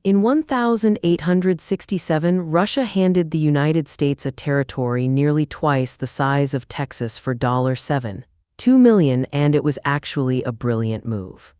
In 1867, Russia handed the United States a territory nearly twice the size of Texas for $7.2 million, and it was actually a brilliant move.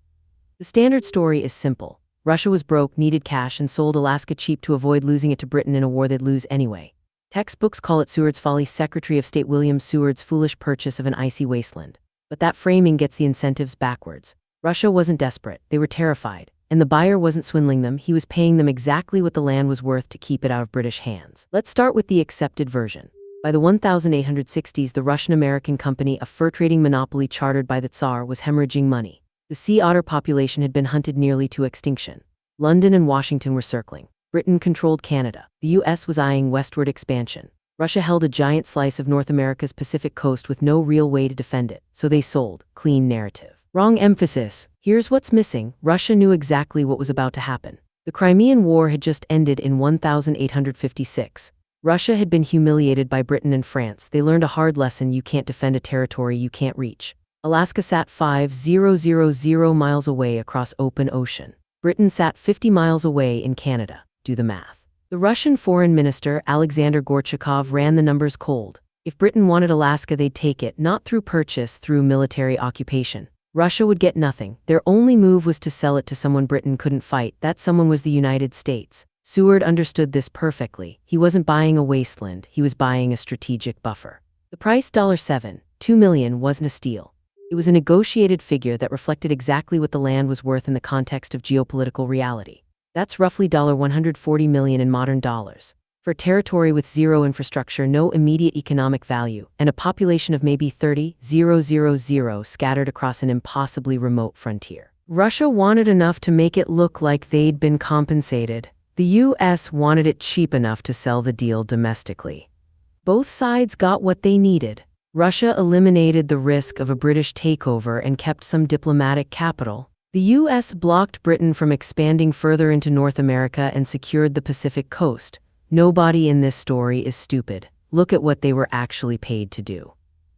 The standard story is simple. Russia was broke, needed cash, and sold Alaska cheap to avoid losing it to Britain in a war they'd lose anyway. Textbooks call it Seward's Folly, Secretary of State William Seward's foolish purchase of an icy wasteland. But that framing gets the incentives backwards. Russia wasn't desperate, they were terrified. And the buyer wasn't swindling them, he was paying them exactly what the land was worth to keep it out of British hands. Let's start with the accepted version. By the 1860s, the Russian-American company, a fur-trading monopoly chartered by the Tsar, was hemorrhaging money. The sea otter population had been hunted nearly to extinction. London and Washington were circling. Britain controlled Canada. The U.S. was eyeing westward expansion. Russia held a giant slice of North America's Pacific coast with no real way to defend it, so they sold. Clean narrative. Wrong emphasis. Here's what's missing. Russia knew exactly what was about to happen. The Crimean War had just ended in 1856. Russia had been humiliated by Britain and France. They learned a hard lesson: you can't defend a territory you can't reach. Alaska sat 5,000 miles away across open ocean. Britain sat 50 miles away in Canada. Do the math. The Russian foreign minister, Alexander Gorchakov, ran the numbers cold. If Britain wanted Alaska, they'd take it, not through purchase, through military occupation. Russia would get nothing. Their only move was to sell it to someone Britain couldn't fight. That someone was the United States. Seward understood this perfectly. He wasn't buying a wasteland, he was buying a strategic buffer. The price, $7.2 million, wasn't a steal. It was a negotiated figure that reflected exactly what the land was worth in the context of geopolitical reality. That's roughly $140 million in modern dollars. For a territory with zero infrastructure, no immediate economic value, and a population of maybe 30,000 scattered across an impossibly remote frontier. Russia wanted enough to make it look like they'd been compensated. The U.S. wanted it cheap enough to sell the deal domestically. Both sides got what they needed. Russia eliminated the risk of a British takeover and kept some diplomatic capital. The U.S. blocked Britain from expanding further into North America and secured the Pacific coast. Nobody in this story is stupid. Look at what they were actually paid to do.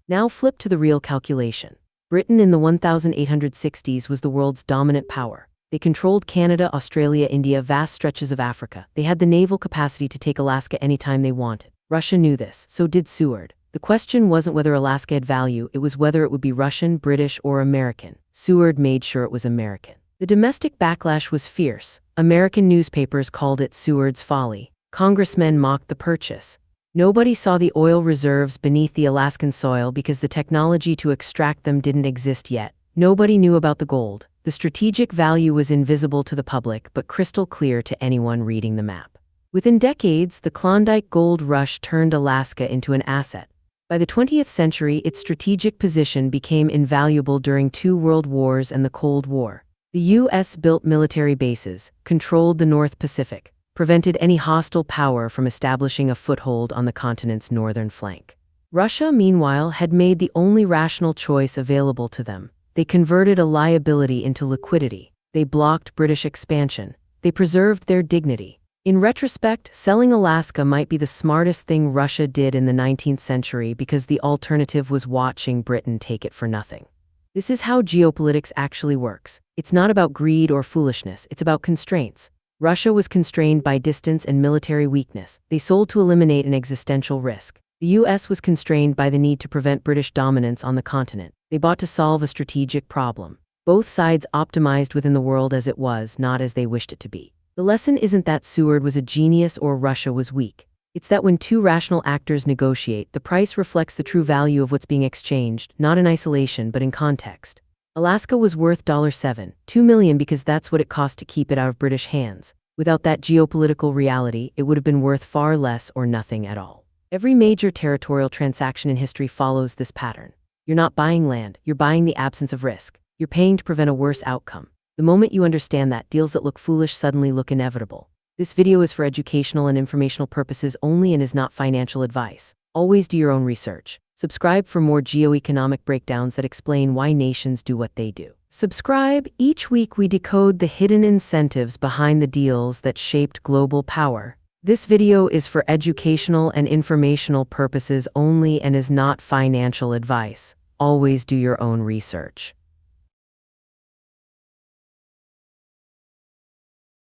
Now flip to the real calculation. Britain in the 1860s was the world's dominant power. They controlled Canada, Australia, India, vast stretches of Africa. They had the naval capacity to take Alaska anytime they wanted. Russia knew this, so did Seward. The question wasn't whether Alaska had value, it was whether it would be Russian, British, or American. Seward made sure it was American. The domestic backlash was fierce. American newspapers called it Seward's Folly. Congressmen mocked the purchase. Nobody saw the oil reserves beneath the Alaskan soil because the technology to extract them didn't exist yet. Nobody knew about the gold. The strategic value was invisible to the public, but crystal clear to anyone reading the map. Within decades, the Klondike gold rush turned Alaska into an asset. By the 20th century, its strategic position became invaluable during 2 world wars and the Cold War. The U.S. built military bases, controlled the North Pacific, prevented any hostile power from establishing a foothold on the continent's northern flank. Russia, meanwhile, had made the only rational choice available to them. They converted a liability into liquidity. They blocked British expansion. They preserved their dignity. In retrospect, selling Alaska might be the smartest thing Russia did in the 19th century because the alternative was watching Britain take it for nothing. This is how geopolitics actually works. It's not about greed or foolishness, it's about constraints. Russia was constrained by distance and military weakness. They sold to eliminate an existential risk. The U.S. was constrained by the need to prevent British dominance on the continent. They bought to solve a strategic problem. Both sides optimized within the world as it was, not as they wished it to be. The lesson isn't that Seward was a genius or Russia was weak. It's that when 2 rational actors negotiate, the price reflects the true value of what's being exchanged, not in isolation but in context. Alaska was worth $7.2 million because that's what it cost to keep it out of British hands. Without that geopolitical reality, it would have been worth far less or nothing at all. Every major territorial transaction in history follows this pattern. You're not buying land, you're buying the absence of risk. You're paying to prevent a worse outcome. The moment you understand that, deals that look foolish suddenly look inevitable. This video is for educational and informational purposes only and is not financial advice. Always do your own research. Subscribe for more geoeconomic breakdowns that explain why nations do what they do. Subscribe. Each week we decode the hidden incentives behind the deals that shaped global power. This video is for educational and informational purposes only and is not financial advice. Always do your own research.